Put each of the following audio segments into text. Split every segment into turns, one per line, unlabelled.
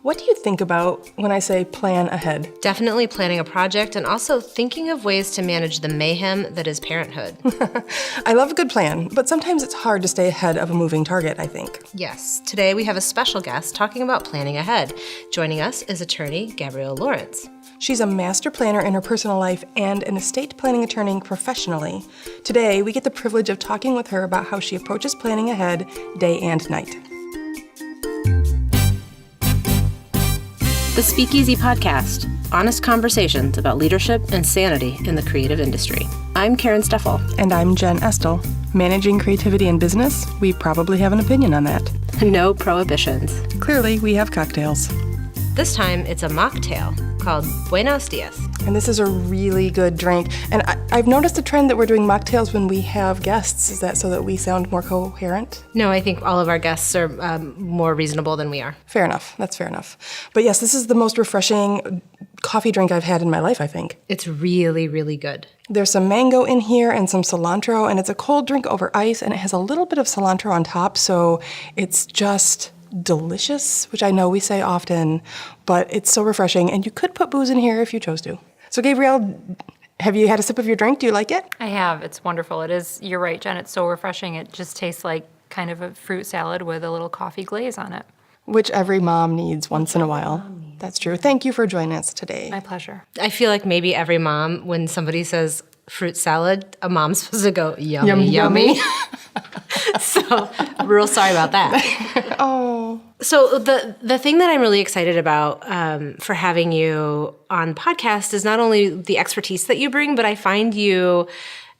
What do you think about when I say plan ahead?
Definitely planning a project and also thinking of ways to manage the mayhem that is parenthood.
I love a good plan, but sometimes it's hard to stay ahead of a moving target, I think.
Yes, today we have a special guest talking about planning ahead. Joining us is attorney Gabrielle Lawrence.
She's a master planner in her personal life and an estate planning attorney professionally. Today, we get the privilege of talking with her about how she approaches planning ahead day and night.
The Speakeasy Podcast, honest conversations about leadership and sanity in the creative industry. I'm Karen Steffel.
And I'm Jen Estel. Managing creativity in business, we probably have an opinion on that.
No prohibitions.
Clearly, we have cocktails.
This time, it's a mocktail called Buenos Dias.
And this is a really good drink. And I've noticed a trend that we're doing mocktails when we have guests. Is that so that we sound more coherent?
No, I think all of our guests are more reasonable than we are.
Fair enough. That's fair enough. But yes, this is the most refreshing coffee drink I've had in my life, I think.
It's really, really good.
There's some mango in here and some cilantro, and it's a cold drink over ice, and it has a little bit of cilantro on top, so it's just delicious, which I know we say often, but it's so refreshing, and you could put booze in here if you chose to. So Gabrielle, have you had a sip of your drink? Do you like it?
I have. It's wonderful. It is, you're right, Jen, it's so refreshing. It just tastes like kind of a fruit salad with a little coffee glaze on it.
Which every mom needs once in a while. That's true. Thank you for joining us today.
My pleasure.
I feel like maybe every mom, when somebody says fruit salad, a mom's supposed to go, yummy,
Yum,
yummy. So, real sorry about that.
Oh.
So the thing that I'm really excited about for having you on podcast is not only the expertise that you bring, but I find you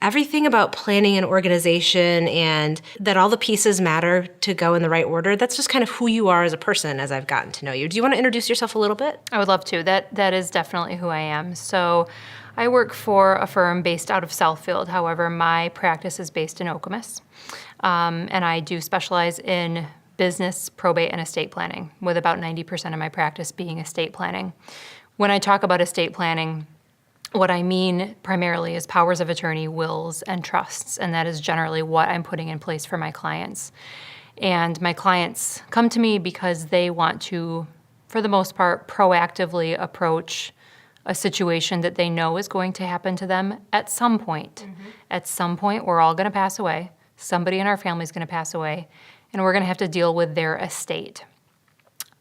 everything about planning and organization and that all the pieces matter to go in the right order. That's just kind of who you are as a person as I've gotten to know you. Do you want to introduce yourself a little bit?
I would love to. That is definitely who I am. So I work for a firm based out of Southfield. However, my practice is based in Okemos. And I do specialize in business, probate, and estate planning, with about 90% of my practice being estate planning. When I talk about estate planning, what I mean primarily is powers of attorney, wills, and trusts, and that is generally what I'm putting in place for my clients. And my clients come to me because they want to, for the most part, proactively approach a situation that they know is going to happen to them at some point. Mm-hmm. At some point, we're all going to pass away. Somebody in our family is going to pass away, and we're going to have to deal with their estate.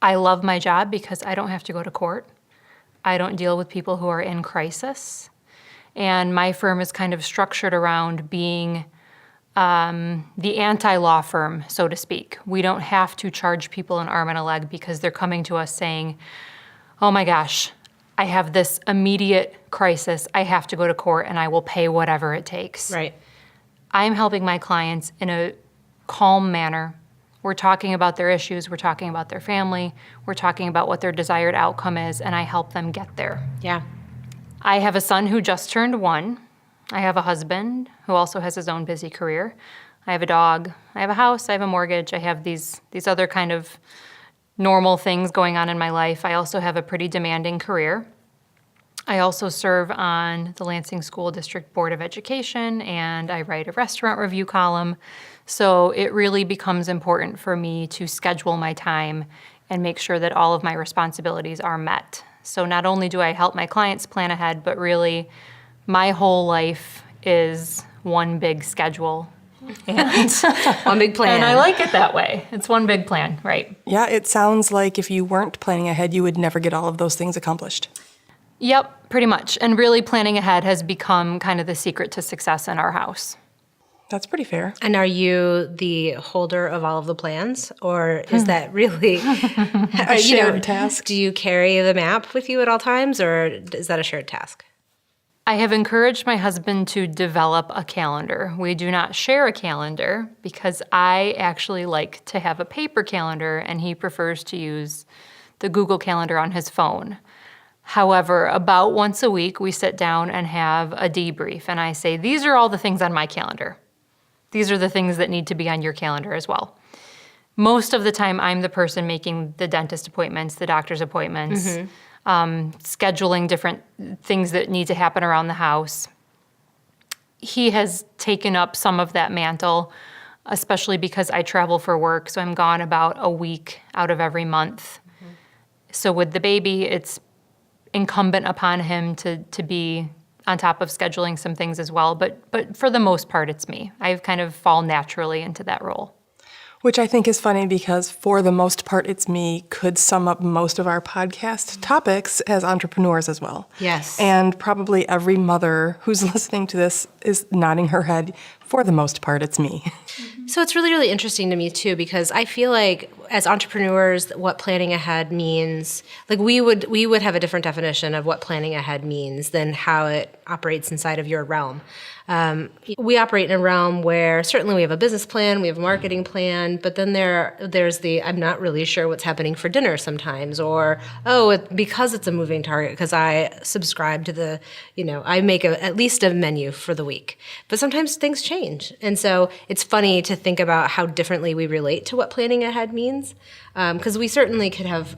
I love my job because I don't have to go to court. I don't deal with people who are in crisis. And my firm is kind of structured around being the anti-law firm, so to speak. We don't have to charge people an arm and a leg because they're coming to us saying, oh my gosh, I have this immediate crisis. I have to go to court and I will pay whatever it takes.
Right.
I'm helping my clients in a calm manner. We're talking about their issues, we're talking about their family, we're talking about what their desired outcome is, and I help them get there.
Yeah.
I have a son who just turned 1. I have a husband who also has his own busy career. I have a dog. I have a house. I have a mortgage. I have these other kind of normal things going on in my life. I also have a pretty demanding career. I also serve on the Lansing School District Board of Education, and I write a restaurant review column. So it really becomes important for me to schedule my time and make sure that all of my responsibilities are met. So not only do I help my clients plan ahead, but really my whole life is one big schedule. And
one big plan.
And I like it that way. It's one big plan, right?
Yeah, it sounds like if you weren't planning ahead, you would never get all of those things accomplished.
Yep, pretty much. And really planning ahead has become kind of the secret to success in our house.
That's pretty fair.
And are you the holder of all of the plans, or is that really
a shared task?
Do you carry the map with you at all times, or is that a shared task?
I have encouraged my husband to develop a calendar. We do not share a calendar because I actually like to have a paper calendar, and he prefers to use the Google Calendar on his phone. However, about once a week, we sit down and have a debrief, and I say, these are all the things on my calendar. These are the things that need to be on your calendar as well. Most of the time, I'm the person making the dentist appointments, the doctor's appointments, scheduling different things that need to happen around the house. He has taken up some of that mantle, especially because I travel for work, so I'm gone about a week out of every month. So with the baby, it's incumbent upon him to be on top of scheduling some things as well. But for the most part, it's me. I kind of fall naturally into that role.
Which I think is funny because for the most part, it's me could sum up most of our podcast topics as entrepreneurs as well.
Yes.
And probably every mother who's listening to this is nodding her head. For the most part, it's me.
So it's really, really interesting to me too, because I feel like as entrepreneurs, what planning ahead means, like we would have a different definition of what planning ahead means than how it operates inside of your realm. We operate in a realm where certainly we have a business plan, we have a marketing plan, but then there's the I'm not really sure what's happening for dinner sometimes, or because it's a moving target, because I subscribe to the, I make at least a menu for the week. But sometimes things change, and so it's funny to think about how differently we relate to what planning ahead means, because we certainly could have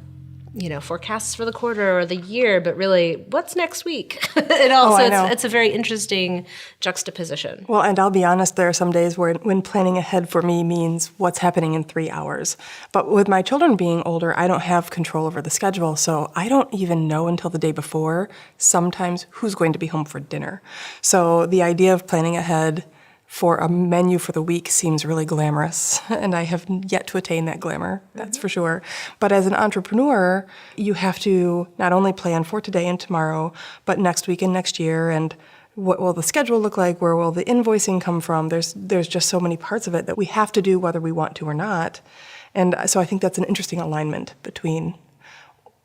forecasts for the quarter or the year, but really, what's next week? It's a very interesting juxtaposition.
Well, and I'll be honest, there are some days when planning ahead for me means what's happening in 3 hours. But with my children being older, I don't have control over the schedule, so I don't even know until the day before sometimes who's going to be home for dinner. So the idea of planning ahead for a menu for the week seems really glamorous, and I have yet to attain that glamour, that's for sure. But as an entrepreneur, you have to not only plan for today and tomorrow, but next week and next year, and what will the schedule look like, where will the invoicing come from? There's just so many parts of it that we have to do whether we want to or not. And so I think that's an interesting alignment between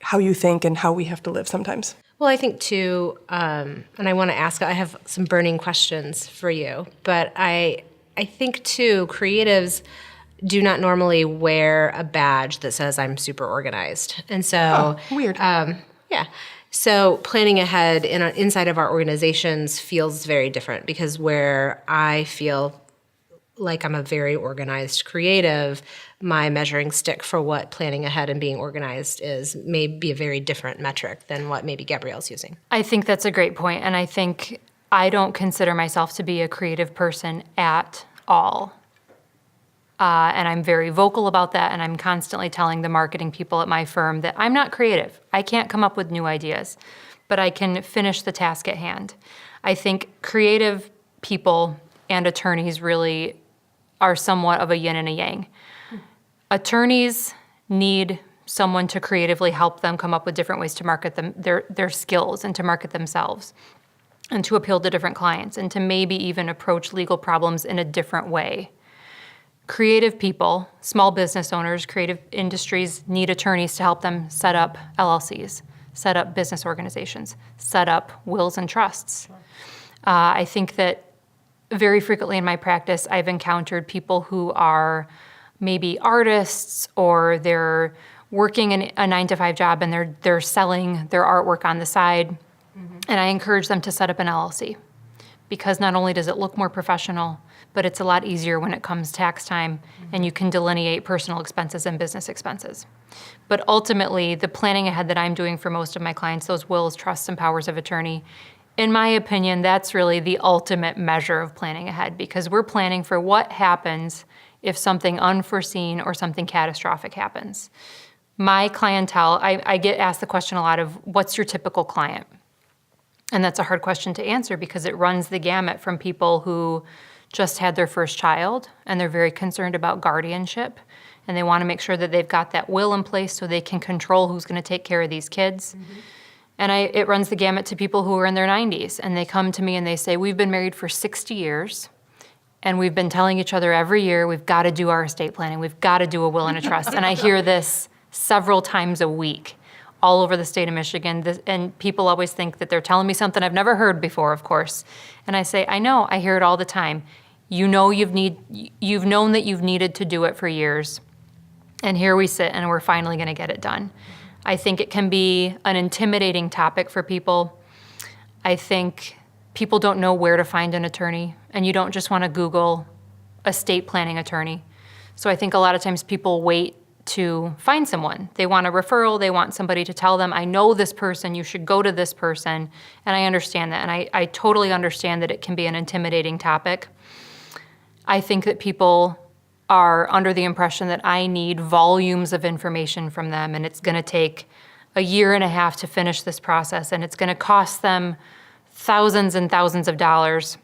how you think and how we have to live sometimes.
Well, I think too, and I want to ask, I have some burning questions for you, but I think too, creatives do not normally wear a badge that says I'm super organized. And so,
weird.
Yeah. So planning ahead inside of our organizations feels very different, because where I feel like I'm a very organized creative, my measuring stick for what planning ahead and being organized is may be a very different metric than what maybe Gabrielle's using.
I think that's a great point, and I think I don't consider myself to be a creative person at all. And I'm very vocal about that, and I'm constantly telling the marketing people at my firm that I'm not creative. I can't come up with new ideas, but I can finish the task at hand. I think creative people and attorneys really are somewhat of a yin and a yang. Attorneys need someone to creatively help them come up with different ways to market them, their skills, and to market themselves, and to appeal to different clients, and to maybe even approach legal problems in a different way. Creative people, small business owners, creative industries need attorneys to help them set up LLCs, set up business organizations, set up wills and trusts. I think that very frequently in my practice, I've encountered people who are maybe artists, or they're working in a 9-to-5 job and they're selling their artwork on the side. Mm-hmm. And I encourage them to set up an LLC, because not only does it look more professional, but it's a lot easier when it comes tax time, and you can delineate personal expenses and business expenses. But ultimately, the planning ahead that I'm doing for most of my clients, those wills, trusts, and powers of attorney, in my opinion, that's really the ultimate measure of planning ahead, because we're planning for what happens if something unforeseen or something catastrophic happens. My clientele, I get asked the question a lot of, what's your typical client? And that's a hard question to answer, because it runs the gamut from people who just had their first child and they're very concerned about guardianship, and they want to make sure that they've got that will in place so they can control who's going to take care of these kids. Mm-hmm. And it runs the gamut to people who are in their 90s, and they come to me and they say, we've been married for 60 years, and we've been telling each other every year, we've got to do our estate planning, we've got to do a will and a trust. And I hear this several times a week all over the state of Michigan, and people always think that they're telling me something I've never heard before, of course. And I say, I know, I hear it all the time. You've known that you've needed to do it for years, and here we sit, and we're finally going to get it done. I think it can be an intimidating topic for people. I think people don't know where to find an attorney, and you don't just want to Google estate planning attorney. So I think a lot of times people wait to find someone. They want a referral, they want somebody to tell them, I know this person, you should go to this person, and I understand that, and I totally understand that it can be an intimidating topic. I think that people are under the impression that I need volumes of information from them, and it's going to take a year and a half to finish this process, and it's going to cost them thousands and thousands of dollars.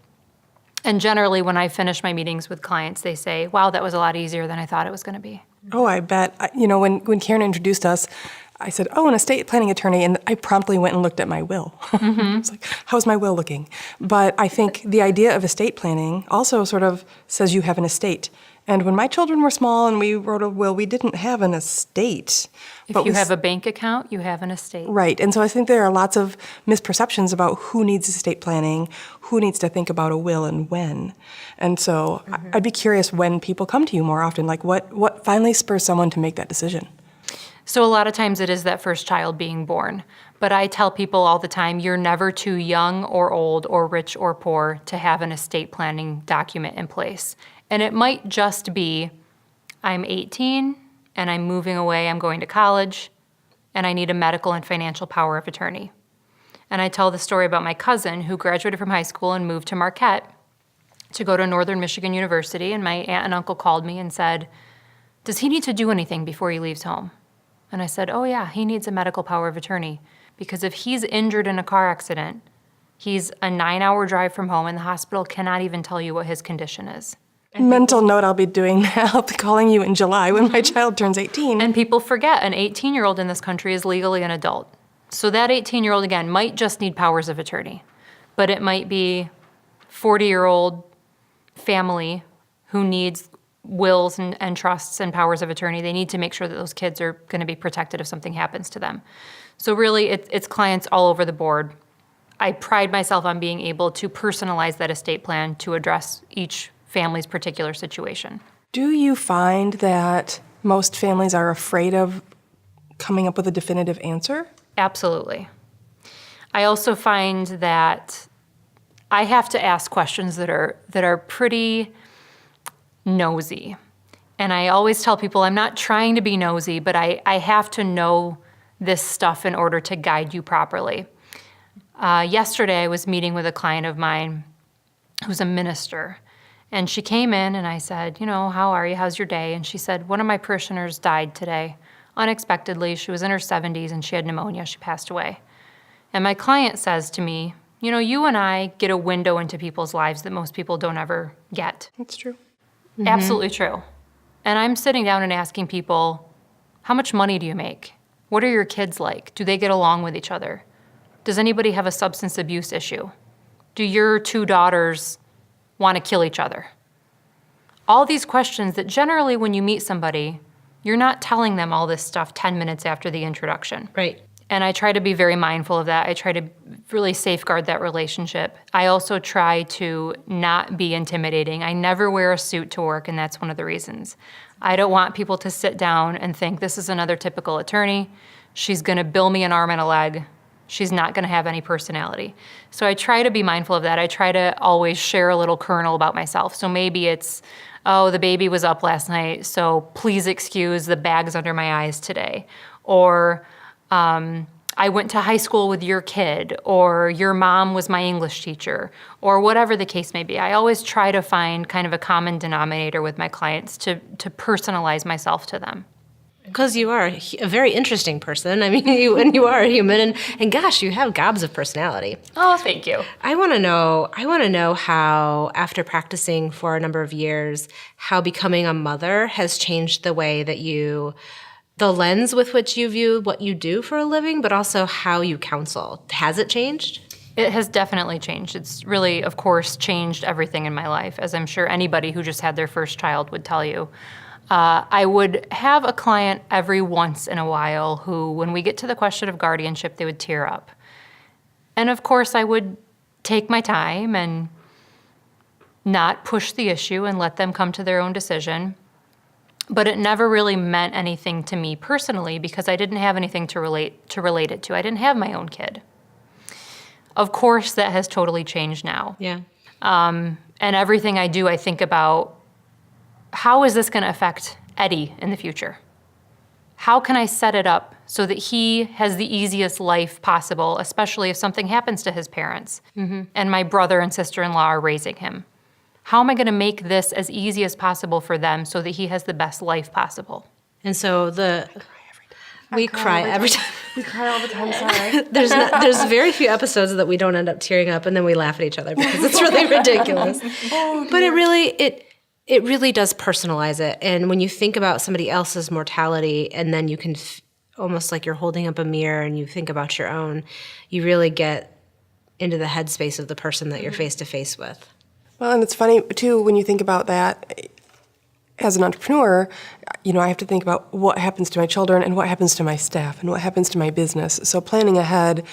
And generally, when I finish my meetings with clients, they say, wow, that was a lot easier than I thought it was going to be.
Oh, I bet. When Karen introduced us, I said, oh, an estate planning attorney, and I promptly went and looked at my will. I was like, how's my will looking? But I think the idea of estate planning also sort of says you have an estate. And when my children were small and we wrote a will, we didn't have an estate.
If you have a bank account, you have an estate.
Right. And so I think there are lots of misperceptions about who needs estate planning, who needs to think about a will and when. And so I'd be curious when people come to you more often, like what finally spurs someone to make that decision?
So a lot of times it is that first child being born. But I tell people all the time, you're never too young or old or rich or poor to have an estate planning document in place. And it might just be, I'm 18 and I'm moving away, I'm going to college, and I need a medical and financial power of attorney. And I tell the story about my cousin who graduated from high school and moved to Marquette to go to Northern Michigan University, and my aunt and uncle called me and said, does he need to do anything before he leaves home? And I said, oh yeah, he needs a medical power of attorney, because if he's injured in a car accident, he's a 9-hour drive from home and the hospital cannot even tell you what his condition is.
Mental note, I'll be doing that. I'll be calling you in July when my child turns 18.
And people forget an 18-year-old in this country is legally an adult. So that 18-year-old, again, might just need powers of attorney. But it might be 40-year-old family who needs wills and trusts and powers of attorney. They need to make sure that those kids are going to be protected if something happens to them. So really, it's clients all over the board. I pride myself on being able to personalize that estate plan to address each family's particular situation.
Do you find that most families are afraid of coming up with a definitive answer?
Absolutely. I also find that I have to ask questions that are pretty nosy. And I always tell people I'm not trying to be nosy, but I have to know this stuff in order to guide you properly. Yesterday I was meeting with a client of mine who's a minister. And she came in and I said, how are you? How's your day? And she said, one of my parishioners died today, unexpectedly. She was in her 70s and she had pneumonia. She passed away. And my client says to me, you and I get a window into people's lives that most people don't ever get.
That's true.
Mm-hmm. Absolutely true. And I'm sitting down and asking people, how much money do you make? What are your kids like? Do they get along with each other? Does anybody have a substance abuse issue? Do your 2 daughters want to kill each other? All these questions that generally when you meet somebody, you're not telling them all this stuff 10 minutes after the introduction.
Right.
And I try to be very mindful of that. I try to really safeguard that relationship. I also try to not be intimidating. I never wear a suit to work, and that's one of the reasons. I don't want people to sit down and think this is another typical attorney. She's going to bill me an arm and a leg. She's not going to have any personality. So I try to be mindful of that. I try to always share a little kernel about myself. So maybe it's, oh, the baby was up last night, so please excuse the bags under my eyes today. Or I went to high school with your kid, or your mom was my English teacher, or whatever the case may be. I always try to find kind of a common denominator with my clients to personalize myself to them.
Because you are a very interesting person. I mean, you are a human, and gosh, you have gobs of personality.
Oh, thank you.
I want to know how, after practicing for a number of years, how becoming a mother has changed the way that the lens with which you view what you do for a living, but also how you counsel. Has it changed?
It has definitely changed. It's really, of course, changed everything in my life, as I'm sure anybody who just had their first child would tell you. I would have a client every once in a while who, when we get to the question of guardianship, they would tear up. And of course, I would take my time and not push the issue and let them come to their own decision. But it never really meant anything to me personally because I didn't have anything to relate it to. I didn't have my own kid. Of course, that has totally changed now.
Yeah.
And everything I do, I think about, how is this going to affect Eddie in the future? How can I set it up so that he has the easiest life possible, especially if something happens to his parents and my brother and sister-in-law are raising him? How am I going to make this as easy as possible for them so that he has the best life possible?
And so we cry every time.
We cry all the time, sorry.
There's very few episodes that we don't end up tearing up, and then we laugh at each other because it's really ridiculous. But it really does personalize it. And when you think about somebody else's mortality, and then you can almost like you're holding up a mirror and you think about your own, you really get into the headspace of the person that you're face to face with.
Well, and it's funny, too, when you think about that, as an entrepreneur, I have to think about what happens to my children and what happens to my staff and what happens to my business. So planning ahead,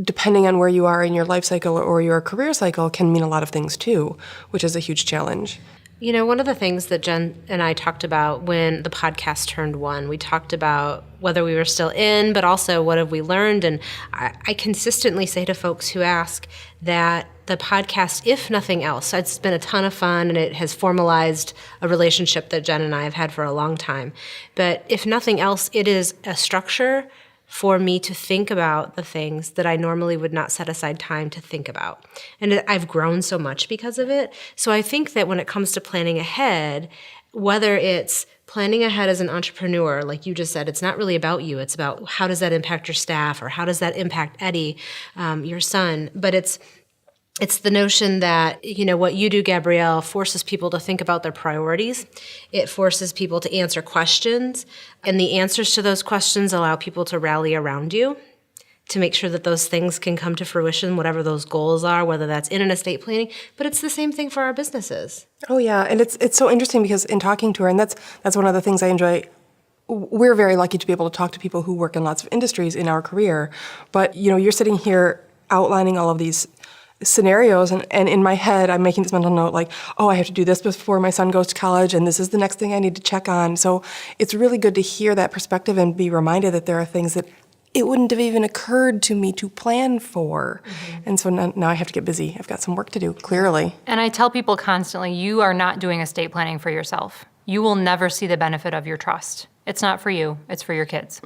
depending on where you are in your life cycle or your career cycle, can mean a lot of things, too, which is a huge challenge.
One of the things that Jen and I talked about when the podcast turned 1, we talked about whether we were still in, but also what have we learned. And I consistently say to folks who ask that the podcast, if nothing else, it's been a ton of fun and it has formalized a relationship that Jen and I have had for a long time. But if nothing else, it is a structure for me to think about the things that I normally would not set aside time to think about. And I've grown so much because of it. So I think that when it comes to planning ahead, whether it's planning ahead as an entrepreneur, like you just said, it's not really about you. It's about how does that impact your staff, or how does that impact Eddie, your son. But it's the notion that, what you do, Gabrielle, forces people to think about their priorities. It forces people to answer questions, and the answers to those questions allow people to rally around you to make sure that those things can come to fruition, whatever those goals are, whether that's in an estate planning. But it's the same thing for our businesses.
Oh, yeah, and it's so interesting because in talking to her, and that's one of the things I enjoy. We're very lucky to be able to talk to people who work in lots of industries in our career. But, you're sitting here outlining all of these scenarios, and in my head I'm making this mental note like, oh, I have to do this before my son goes to college, and this is the next thing I need to check on. So it's really good to hear that perspective and be reminded that there are things that it wouldn't have even occurred to me to plan for. And so now I have to get busy. I've got some work to do, clearly.
And I tell people constantly, you are not doing estate planning for yourself. You will never see the benefit of your trust. It's not for you, it's for your kids.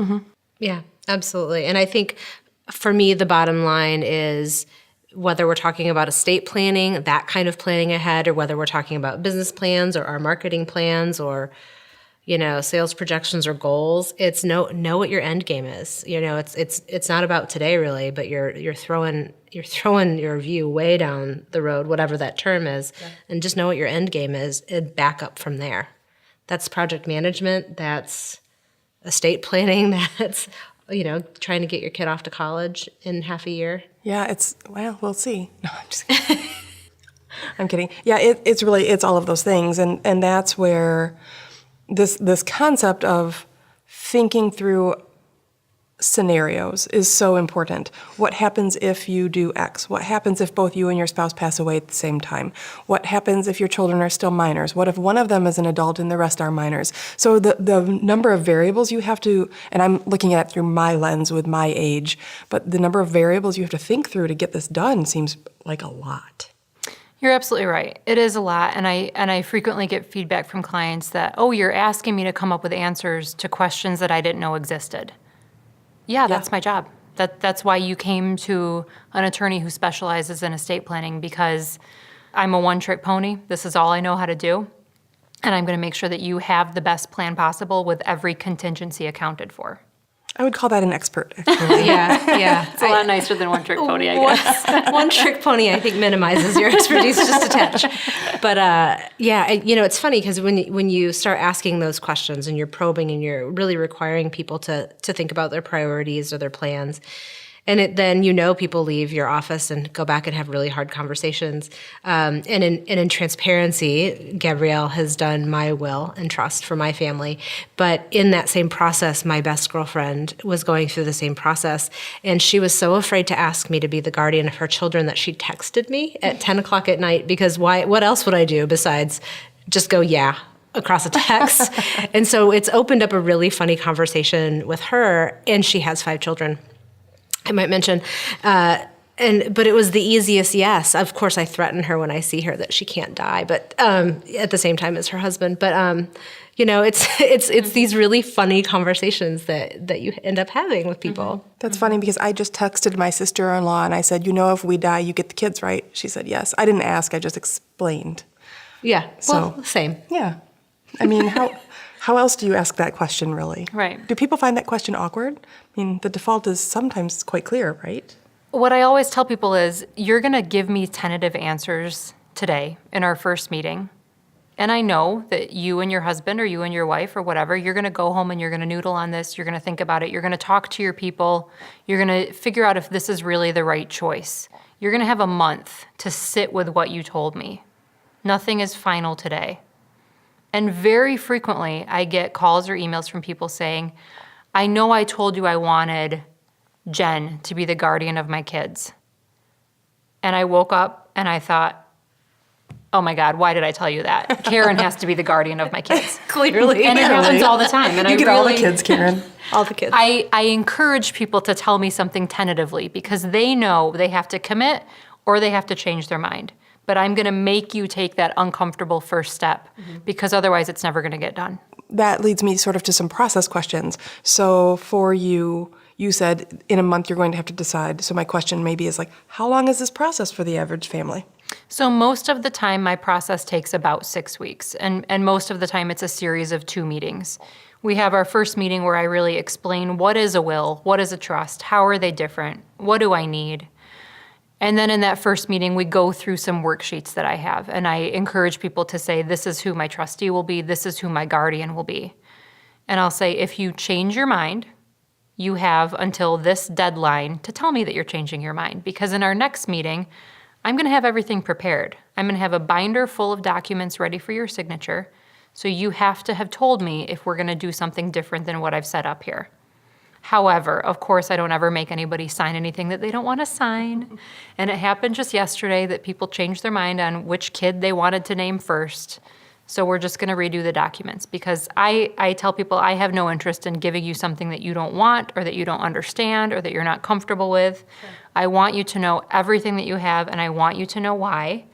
Yeah, absolutely. And I think for me, the bottom line is, whether we're talking about estate planning, that kind of planning ahead, or whether we're talking about business plans or our marketing plans or, sales projections or goals, it's know what your end game is. It's not about today really, but you're throwing your view way down the road, whatever that term is, and just know what your end game is and back up from there. That's project management, that's estate planning, that's trying to get your kid off to college in half a year.
Yeah, we'll see. No, I'm just kidding. I'm kidding. Yeah, it's all of those things. And that's where this concept of thinking through scenarios is so important. What happens if you do X? What happens if both you and your spouse pass away at the same time? What happens if your children are still minors? What if one of them is an adult and the rest are minors? So the number of variables you have to, and I'm looking at it through my lens with my age, but the number of variables you have to think through to get this done seems like a lot.
You're absolutely right. It is a lot, and I frequently get feedback from clients that, oh, you're asking me to come up with answers to questions that I didn't know existed. Yeah, that's my job. That's why you came to an attorney who specializes in estate planning, because I'm a one-trick pony. This is all I know how to do, and I'm going to make sure that you have the best plan possible with every contingency accounted for.
I would call that an expert, actually.
Yeah.
It's a lot nicer than one-trick pony, I guess.
One-trick pony, I think, minimizes your expertise just a touch. But it's funny because when you start asking those questions and you're probing and you're really requiring people to think about their priorities or their plans, and then people leave your office and go back and have really hard conversations. And in transparency, Gabrielle has done my will and trust for my family. But in that same process, my best girlfriend was going through the same process. And she was so afraid to ask me to be the guardian of her children that she texted me at 10 o'clock at night, because what else would I do besides just go, yeah, across a text? And so it's opened up a really funny conversation with her, and she has 5 children. I might mention, but it was the easiest yes. Of course, I threaten her when I see her that she can't die, but at the same time as her husband. But it's these really funny conversations that you end up having with people.
That's funny because I just texted my sister-in-law and I said, if we die, you get the kids, right? She said yes. I didn't ask. I just explained.
Yeah.
So
same.
Yeah. I mean, How else do you ask that question, really?
Right.
Do people find that question awkward? I mean, the default is sometimes quite clear, right?
What I always tell people is, you're going to give me tentative answers today in our first meeting. And I know that you and your husband or you and your wife or whatever, you're going to go home and you're going to noodle on this. You're going to think about it. You're going to talk to your people. You're going to figure out if this is really the right choice. You're going to have a month to sit with what you told me. Nothing is final today. And very frequently, I get calls or emails from people saying, I know I told you I wanted Jen to be the guardian of my kids. And I woke up and I thought, oh my God, why did I tell you that? Karen has to be the guardian of my kids.
Clearly.
And it happens all the time. And
You
I
get
really,
all the kids, Karen.
All the kids.
I encourage people to tell me something tentatively because they know they have to commit or they have to change their mind. But I'm going to make you take that uncomfortable first step because otherwise it's never going to get done.
That leads me sort of to some process questions. So for you, you said in a month you're going to have to decide. So my question maybe is like, how long is this process for the average family?
So most of the time, my process takes about 6 weeks, and most of the time it's a series of 2 meetings. We have our first meeting where I really explain what is a will, what is a trust, how are they different, what do I need? And then in that first meeting, we go through some worksheets that I have, and I encourage people to say, this is who my trustee will be, this is who my guardian will be. And I'll say, if you change your mind, you have until this deadline to tell me that you're changing your mind, because in our next meeting, I'm going to have everything prepared. I'm going to have a binder full of documents ready for your signature. So you have to have told me if we're going to do something different than what I've set up here. However, of course, I don't ever make anybody sign anything that they don't want to sign. And it happened just yesterday that people changed their mind on which kid they wanted to name first. So we're just going to redo the documents because I tell people I have no interest in giving you something that you don't want or that you don't understand or that you're not comfortable with. Sure. I want you to know everything that you have, and I want you to know why,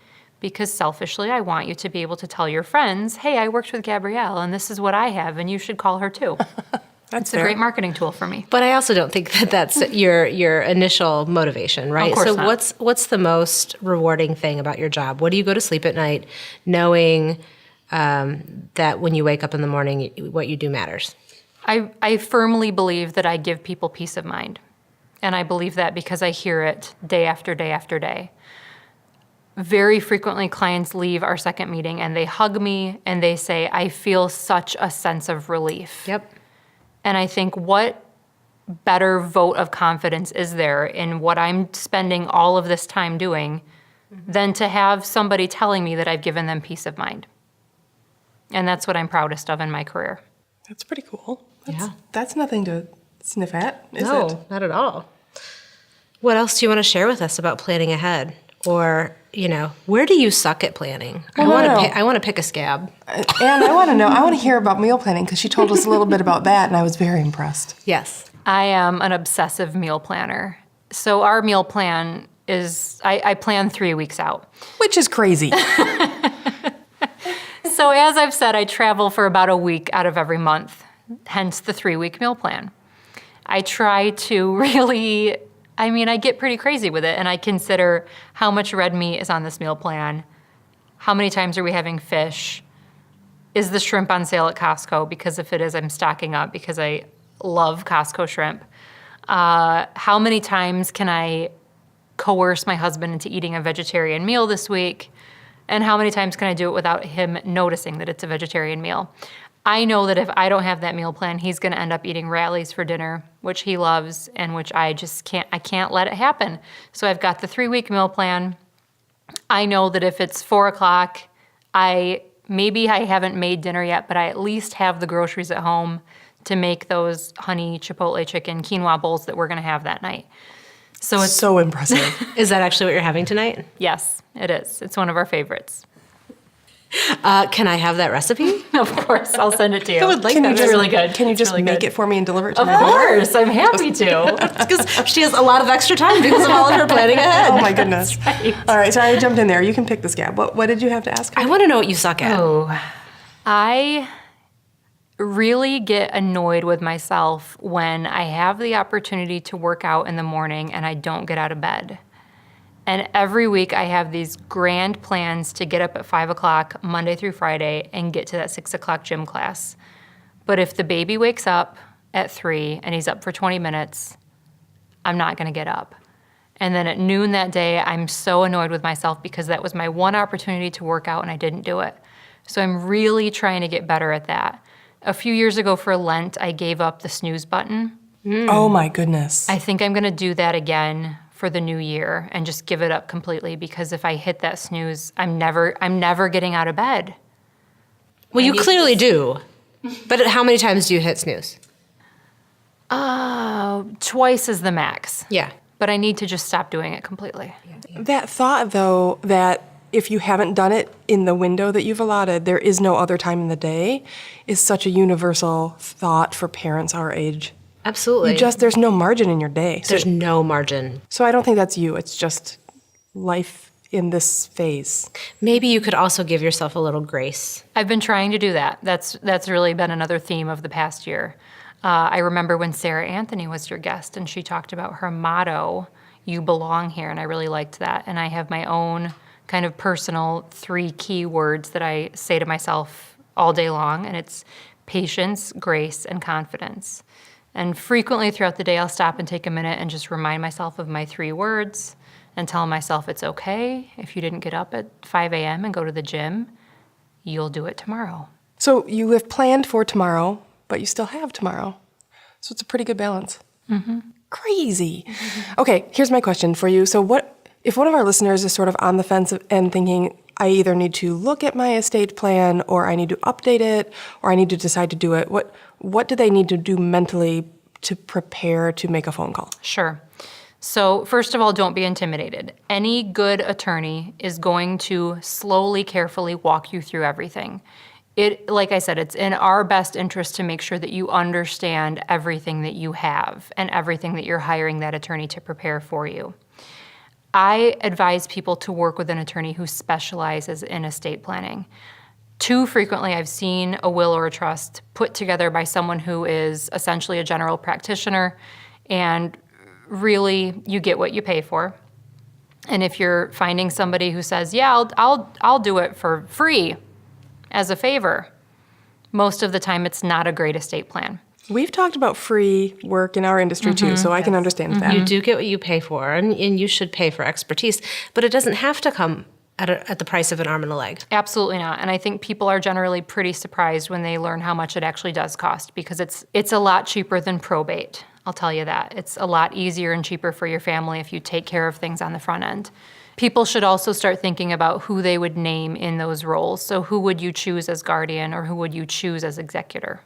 because selfishly I want you to be able to tell your friends, hey, I worked with Gabrielle, and this is what I have, and you should call her too. That's a great marketing tool for me.
But I also don't think that that's your initial motivation, right?
Of course
so
not.
What's the most rewarding thing about your job? What do you go to sleep at night knowing that when you wake up in the morning, what you do matters?
I firmly believe that I give people peace of mind. And I believe that because I hear it day after day after day. Very frequently, clients leave our second meeting and they hug me and they say, I feel such a sense of relief.
Yep.
And I think what better vote of confidence is there in what I'm spending all of this time doing than to have somebody telling me that I've given them peace of mind. And that's what I'm proudest of in my career.
That's pretty cool. That's nothing to sniff at, is it?
No, not at all. What else do you want to share with us about planning ahead? Or, where do you suck at planning?
Well,
I want to pick a scab.
And I want to hear about meal planning because she told us a little bit about that and I was very impressed.
Yes.
I am an obsessive meal planner. So our meal plan is, I plan 3 weeks out.
Which is crazy.
So as I've said, I travel for about a week out of every month, hence the 3-week meal plan. I try to really, I get pretty crazy with it, and I consider how much red meat is on this meal plan, how many times are we having fish, is the shrimp on sale at Costco, because if it is, I'm stocking up because I love Costco shrimp. How many times can I coerce my husband into eating a vegetarian meal this week? And how many times can I do it without him noticing that it's a vegetarian meal? I know that if I don't have that meal plan, he's going to end up eating Rallies for dinner, which he loves and which I can't let it happen. So I've got the 3-week meal plan. I know that if it's 4 o'clock, maybe I haven't made dinner yet, but I at least have the groceries at home to make those honey chipotle chicken quinoa bowls that we're going to have that night. So it's
so impressive.
Is that actually what you're having tonight?
Yes, it is. It's one of our favorites.
Can I have that recipe?
Of course, I'll send it to you.
I would like
Can
that.
you
It's
just,
really good.
Can you
It's
just
really
make
good.
it for me and deliver it to
Of
my door?
course, I'm happy to.
Because she has a lot of extra time because of all of her planning ahead.
Oh my goodness.
right.
All right, sorry I jumped in there. You can pick the scab. What did you have to ask?
I want to know what you suck at.
Oh, I really get annoyed with myself when I have the opportunity to work out in the morning and I don't get out of bed. And every week I have these grand plans to get up at 5 o'clock Monday through Friday and get to that 6 o'clock gym class. But if the baby wakes up at 3 and he's up for 20 minutes, I'm not going to get up. And then at noon that day, I'm so annoyed with myself because that was my one opportunity to work out and I didn't do it. So I'm really trying to get better at that. A few years ago for Lent, I gave up the snooze button.
Oh my goodness.
I think I'm going to do that again for the new year and just give it up completely, because if I hit that snooze, I'm never getting out of bed.
Well, you clearly do. But how many times do you hit snooze?
Twice is the max.
Yeah.
But I need to just stop doing it completely.
That thought, though, that if you haven't done it in the window that you've allotted, there is no other time in the day, is such a universal thought for parents our age.
Absolutely.
There's no margin in your day.
There's no margin.
So I don't think that's you. It's just life in this phase.
Maybe you could also give yourself a little grace.
I've been trying to do that. That's really been another theme of the past year. I remember when Sarah Anthony was your guest and she talked about her motto, "You belong here," and I really liked that. And I have my own kind of personal 3 key words that I say to myself all day long, and it's patience, grace, and confidence. And frequently throughout the day, I'll stop and take a minute and just remind myself of my 3 words and tell myself it's okay. If you didn't get up at 5 a.m. and go to the gym, you'll do it tomorrow.
So you have planned for tomorrow, but you still have tomorrow. So it's a pretty good balance. Mm-hmm. Crazy. Mm-hmm. Okay, here's my question for you. So what if one of our listeners is sort of on the fence and thinking, I either need to look at my estate plan, or I need to update it, or I need to decide to do it? What do they need to do mentally to prepare to make a phone call?
Sure. So first of all, don't be intimidated. Any good attorney is going to slowly, carefully walk you through everything. Like I said, it's in our best interest to make sure that you understand everything that you have and everything that you're hiring that attorney to prepare for you. I advise people to work with an attorney who specializes in estate planning. Too frequently, I've seen a will or a trust put together by someone who is essentially a general practitioner, and really, you get what you pay for. And if you're finding somebody who says, "Yeah, I'll do it for free as a favor," most of the time it's not a great estate plan.
We've talked about free work in our industry too, so I can understand that.
You do get what you pay for, and you should pay for expertise, but it doesn't have to come at the price of an arm and a leg.
Absolutely not. And I think people are generally pretty surprised when they learn how much it actually does cost, because it's a lot cheaper than probate. I'll tell you that. It's a lot easier and cheaper for your family if you take care of things on the front end. People should also start thinking about who they would name in those roles. So who would you choose as guardian, or who would you choose as executor?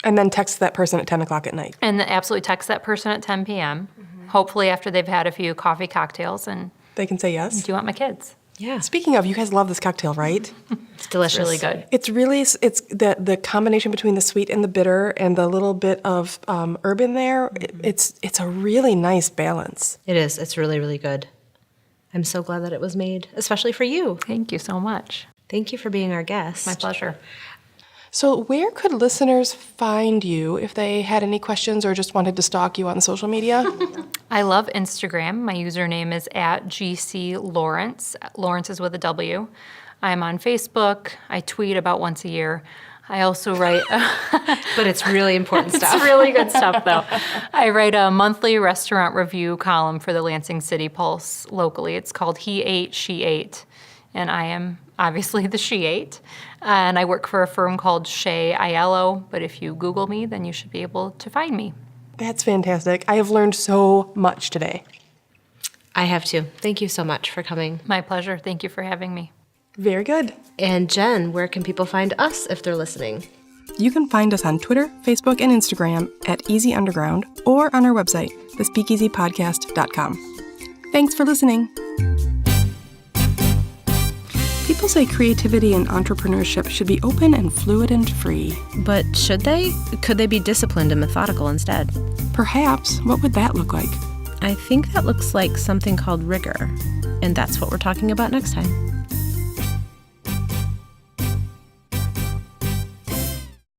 And then text that person at 10 o'clock at night.
And then absolutely text that person at 10 p.m., hopefully after they've had a few coffee cocktails, and
They can say yes.
do you want my kids?
Yeah.
Speaking of, you guys love this cocktail, right?
It's delicious.
It's really good.
It's the combination between the sweet and the bitter and the little bit of herb in there. It's a really nice balance.
It is. It's really, really good. I'm so glad that it was made, especially for you.
Thank you so much.
Thank you for being our guest.
My pleasure.
So where could listeners find you if they had any questions or just wanted to stalk you on social media?
I love Instagram. My username is @GCLawrence. Lawrence is with a W. I'm on Facebook. I tweet about once a year. I also write...
But it's really important stuff.
It's really good stuff, though. I write a monthly restaurant review column for the Lansing City Pulse locally. It's called He Ate, She Ate, and I am obviously the she ate. And I work for a firm called Shea Aiello, but if you Google me, then you should be able to find me.
That's fantastic. I have learned so much today.
I have to. Thank you so much for coming.
My pleasure. Thank you for having me.
Very good.
And Jen, where can people find us if they're listening?
You can find us on Twitter, Facebook, and Instagram at Easy Underground, or on our website, thespeakeasypodcast.com. Thanks for listening. People say creativity and entrepreneurship should be open and fluid and free.
But should they? Could they be disciplined and methodical instead?
Perhaps. What would that look like?
I think that looks like something called rigor. And that's what we're talking about next time.